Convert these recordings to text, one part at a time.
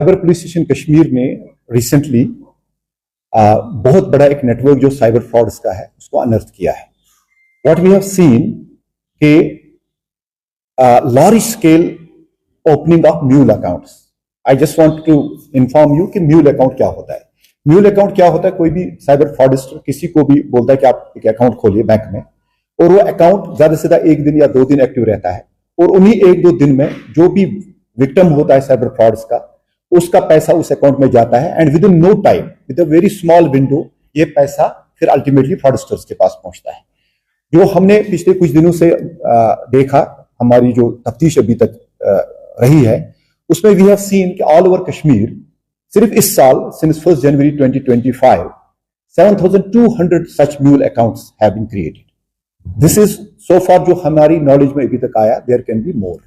Cyber police station Kashmir ने recently बहुत बड़ा एक नेटवर्क जो साइबर फ्रॉड्स का है उसको अनर्थ किया है। व्हाट वी हैव सीन के large scale opening of mule accounts. I just want to inform you कि म्यूल अकाउंट क्या होता है। म्यूल अकाउंट क्या होता है? कोई भी साइबर फ्रॉडस्टर किसी को भी बोलता है कि आप एक अकाउंट खोलिए बैंक में, और वो अकाउंट ज्यादा से ज्यादा 1 दिन या 2 दिन एक्टिव रहता है, और उन्हीं 1-2 दिन में जो भी विक्टिम होता है साइबर फ्रॉड्स का, उसका पैसा उस अकाउंट में जाता है, and within no time, with a very small window, ये पैसा फिर अल्टीमेटली फ्रॉडस्टर्स के पास पहुंचता है। जो हमने पिछले कुछ दिनों से देखा, हमारी जो तफ्तीश अभी तक रही है, उसमें वी हैव सीन कि ऑल ओवर कश्मीर सिर्फ इस साल since 1 January 2025 7,200 such mule accounts have been created. This is so far जो हमारी नॉलेज में अभी तक आया, देयर कैन बी मोर।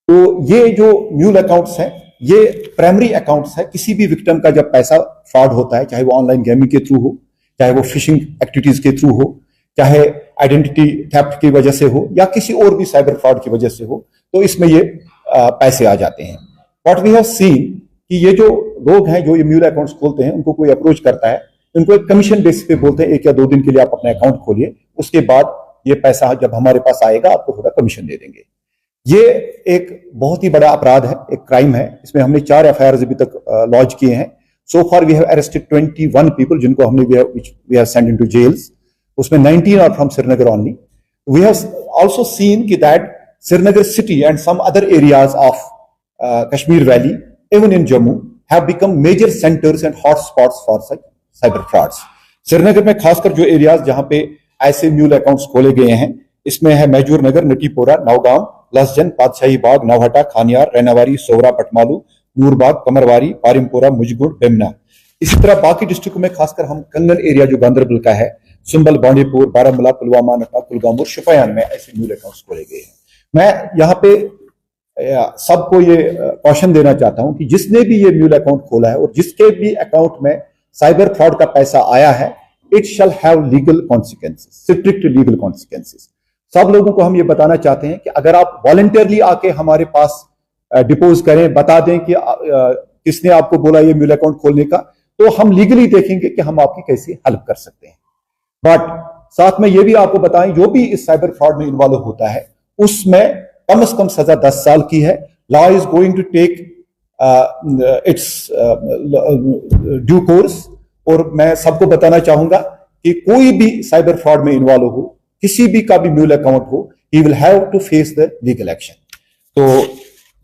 तो ये जो म्यूल अकाउंट्स हैं, ये प्राइमरी अकाउंट्स है। किसी भी विक्टिम का जब पैसा फ्रॉड होता है, चाहे वो ऑनलाइन गेमिंग के थ्रू हो, चाहे वो फिशिंग एक्टिविटीज के थ्रू हो, चाहे आइडेंटिटी थेफ्ट की वजह से हो, या किसी और भी साइबर फ्रॉड की वजह से हो, तो इसमें ये पैसे आ जाते हैं। व्हाट वी हैव सीन कि ये जो लोग हैं जो ये म्यूल अकाउंट्स खोलते हैं, उनको कोई अप्रोच करता है, उनको एक कमीशन बेसिस पे बोलते हैं 1 या 2 दिन के लिए आप अपना अकाउंट खोलिए, उसके बाद ये पैसा जब हमारे पास आएगा आपको थोड़ा कमीशन दे देंगे। ये एक बहुत ही बड़ा अपराध है, एक क्राइम है। इसमें हमने 4 एफआईआर अभी तक लॉन्च किए हैं। So far we have arrested 21 people जिनको हमने we have send into jails. उसमें 19 are from Srinagar only. We have also seen कि that Srinagar city and some other areas of Kashmir valley, even in Jammu, have become major centres and hot spots for such cyber frauds. Srinagar में खासकर जो areas जहां पे ऐसे mule accounts खोले गए हैं, इसमें है मैजूर नगर, नटीपोरा, नौगांव, लसजन, पातशाही बाग, नौहटा, खानियार, रैनावारी, सोवरा, पटमालू, नूरबाग, कमरवारी, पारिमपुरा, मुजगुड़, बेमना। इसी तरह बाकी डिस्ट्रिक्ट में खासकर हम कंगन एरिया जो गांधरबल का है, सुंबल, बांडीपुर, बारामूला, पुलवामा, नकला, कुलगाम और शोपियान में ऐसे म्यूल अकाउंट्स खोले गए हैं। मैं यहाँ पे सबको ये कॉशन देना चाहता हूं कि जिसने भी ये म्यूल अकाउंट खोला है और जिसके भी अकाउंट में साइबर फ्रॉड का पैसा आया है, it shall have legal consequences, strict legal consequences. सब लोगों को हम ये बताना चाहते हैं कि अगर आप वॉलंटियरली आके हमारे पास डिपोज करें, बता दें कि किसने आपको बोला ये म्यूल अकाउंट खोलने का, तो हम लीगली देखेंगे कि हम आपकी कैसे हेल्प कर सकते हैं। बट साथ में ये भी आपको बताएं, जो भी इस साइबर फ्रॉड में इन्वॉल्व होता है उसमें कम से कम सजा 10 साल की है। Law is going to take its due course. और मैं सबको बताना चाहूंगा कि कोई भी साइबर फ्रॉड में इन्वॉल्व हो, किसी भी का भी म्यूल अकाउंट हो, he will have to face the legal action. तो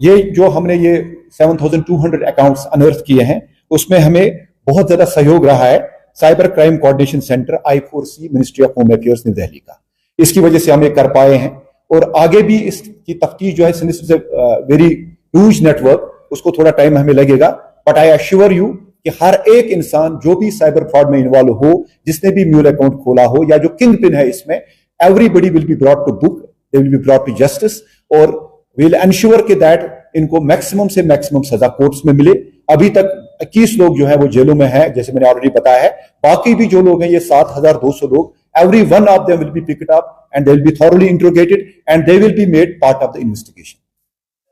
ये जो हमने ये 7,200 अकाउंट्स अनर्थ किए हैं, उसमें हमें बहुत ज्यादा सहयोग रहा है cyber crime coordination centre I4C, ministry of home affairs, new Delhi का। इसकी वजह से हम ये कर पाए हैं, और आगे भी इसकी तफ्तीश जो है, सिंस वेरी ह्यूज नेटवर्क, उसको थोड़ा टाइम हमें लगेगा। बट आई अश्योर यू कि हर एक इंसान जो भी साइबर फ्रॉड में इन्वॉल्व हो, जिसने भी म्यूल अकाउंट खोला हो, या जो किंग पिन है इसमें, everybody will be brought to book, they will be brought to justice, और विल एंश्योर कि दैट इनको मैक्सिमम से मैक्सिमम सजा कोर्ट्स में मिले। अभी तक 21 लोग जो है वो जेलों में है, जैसे मैंने ऑलरेडी बताया है। बाकी भी जो लोग हैं, ये 7,200 लोग, every one of them will be picked up and they will be thoroughly interrogated and they will be made part of the investigation.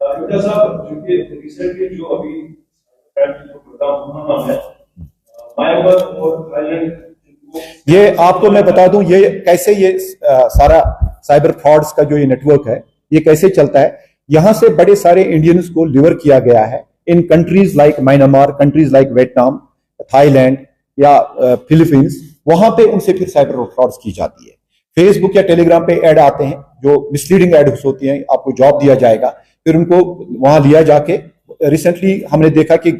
साहब, क्योंकि रिसेंटली जो अभी प्रोग्राम है मायावर और थाईलैंड, ये आपको मैं बता दूं ये कैसे ये सारा साइबर फ्रॉड्स का जो ये नेटवर्क है, ये कैसे चलता है। यहां से बड़े सारे इंडियंस को लिवर किया गया है in countries like Myanmar, countries like Vietnam, Thailand या फिलीपींस। वहां पे उनसे फिर साइबर फ्रॉड्स की जाती है। फेसबुक या टेलीग्राम पे ऐड आते हैं जो मिसलीडिंग एड्स होती हैं, आपको जॉब दिया जाएगा, फिर उनको वहां लिया जाके। रिसेंटली हमने देखा कि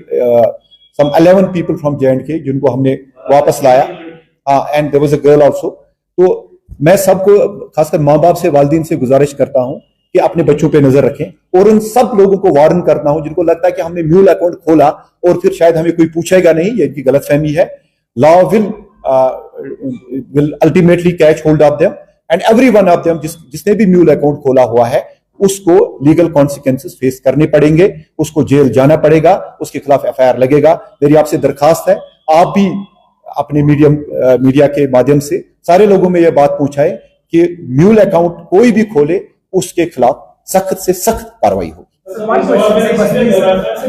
सम 11 पीपल फ्रॉम J&K जिनको हमने वापस लाया, and there was a girl also. तो मैं सबको, खासकर माँ बाप से, वालिदैन से गुजारिश करता हूं कि अपने बच्चों पे नजर रखें, और उन सब लोगों को वार्न करता हूं जिनको लगता है कि हमने म्यूल अकाउंट खोला और फिर शायद हमें कोई पूछेगा नहीं। ये इनकी गलतफहमी है। Law will ultimately catch hold of them, and every one of them जिसने भी म्यूल अकाउंट खोला हुआ है, उसको लीगल कॉन्सिक्वेंसेस फेस करने पड़ेंगे, उसको जेल जाना पड़ेगा, उसके खिलाफ एफआईआर लगेगा। मेरी आपसे दरखास्त है, आप भी अपने मीडिया के माध्यम से सारे लोगों में यह बात पहुंचाए कि म्यूल अकाउंट कोई भी खोले, उसके खिलाफ सख्त से सख्त कार्रवाई होगी। So one question is basically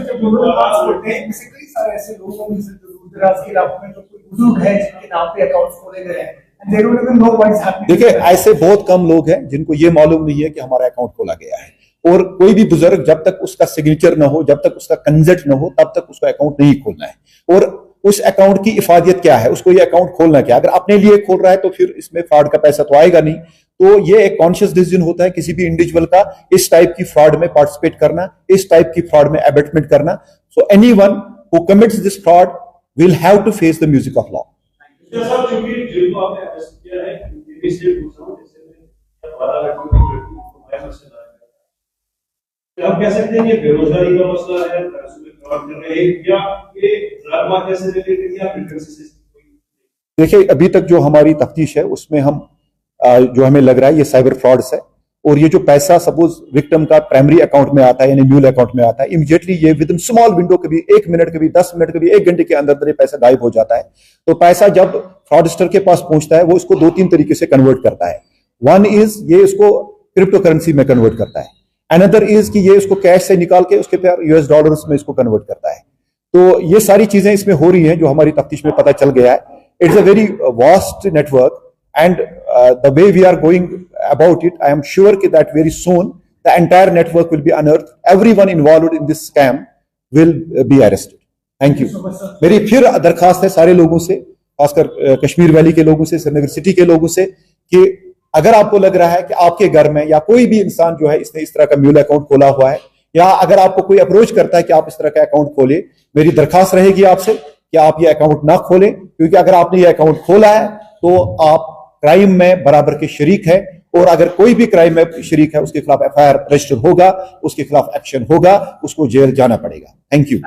जब रूरल अकाउंट्स खोलते हैं बेसिकली सर ऐसे लोग होंगे जो दूर दराज के इलाकों में जो कोई बुजुर्ग है जिनके नाम पे अकाउंट्स खोले गए हैं and they don't even know what is happening. देखिए ऐसे बहुत कम लोग हैं जिनको ये मालूम नहीं है कि हमारा अकाउंट खोला गया है, और कोई भी बुजुर्ग जब तक उसका सिग्नेचर ना हो, जब तक उसका कंसेंट ना हो, तब तक उसका अकाउंट नहीं खोलना है। और उस अकाउंट की इफादियत क्या है, उसको ये अकाउंट खोलना क्या, अगर अपने लिए खोल रहा है तो फिर इसमें फ्रॉड का पैसा तो आएगा नहीं। तो ये एक कॉन्शियस डिसीजन होता है किसी भी इंडिविजुअल का इस टाइप की फ्रॉड में पार्टिसिपेट करना, इस टाइप की फ्रॉड में एबेटमेंट करना। So anyone who commits this fraud will have to face the music of law. साहब चूंकि जिनको आपने अरेस्ट किया है ये से पूछा हूं, जैसे मैं 12 लड़कियों की लड़की को बाहर से लाया गया, आप कह सकते हैं ये बेरोजगारी का मसला है, पैसों में फ्रॉड कर रहे हैं, या ये ड्रग माफिया से रिलेटेड या फ्रीक्वेंसी से? देखिए अभी तक जो हमारी तफ्तीश है उसमें हम जो हमें लग रहा है ये साइबर फ्रॉड्स है, और ये जो पैसा सपोज विक्टिम का प्राइमरी अकाउंट में आता है यानी म्यूल अकाउंट में आता है, इमीडिएटली ये विद इन स्मॉल विंडो, कभी 1 मिनट, कभी 10 मिनट, कभी 1 घंटे के अंदर ये पैसा गायब हो जाता है। तो पैसा जब फ्रॉडस्टर के पास पहुंचता है वो इसको 2-3 तरीके से कन्वर्ट करता है। वन इज ये इसको क्रिप्टो करेंसी में कन्वर्ट करता है, अनदर इज कि ये इसको कैश से निकाल के उसके फिर यूएस डॉलर्स में इसको कन्वर्ट करता है। तो ये सारी चीजें इसमें हो रही हैं जो हमारी तफ्तीश में पता चल गया है। It's a very vast network and the way we are going about it, I am sure that very soon the entire network will be unearthed. Everyone involved in this scam will be arrested. Thank you. मेरी फिर दरखास्त है सारे लोगों से, खासकर Kashmir valley के लोगों से, श्रीनगर सिटी के लोगों से, कि अगर आपको लग रहा है कि आपके घर में या कोई भी इंसान जो है इसने इस तरह का म्यूल अकाउंट खोला हुआ है, या अगर आपको कोई अप्रोच करता है कि आप इस तरह का अकाउंट खोले, मेरी दरखास्त रहेगी आपसे कि आप ये अकाउंट ना खोलें, क्योंकि अगर आपने ये अकाउंट खोला है तो आप क्राइम में बराबर के शरीक है, और अगर कोई भी क्राइम में शरीक है उसके खिलाफ एफआईआर रजिस्टर होगा, उसके खिलाफ एक्शन होगा, उसको जेल जाना पड़ेगा। Thank you.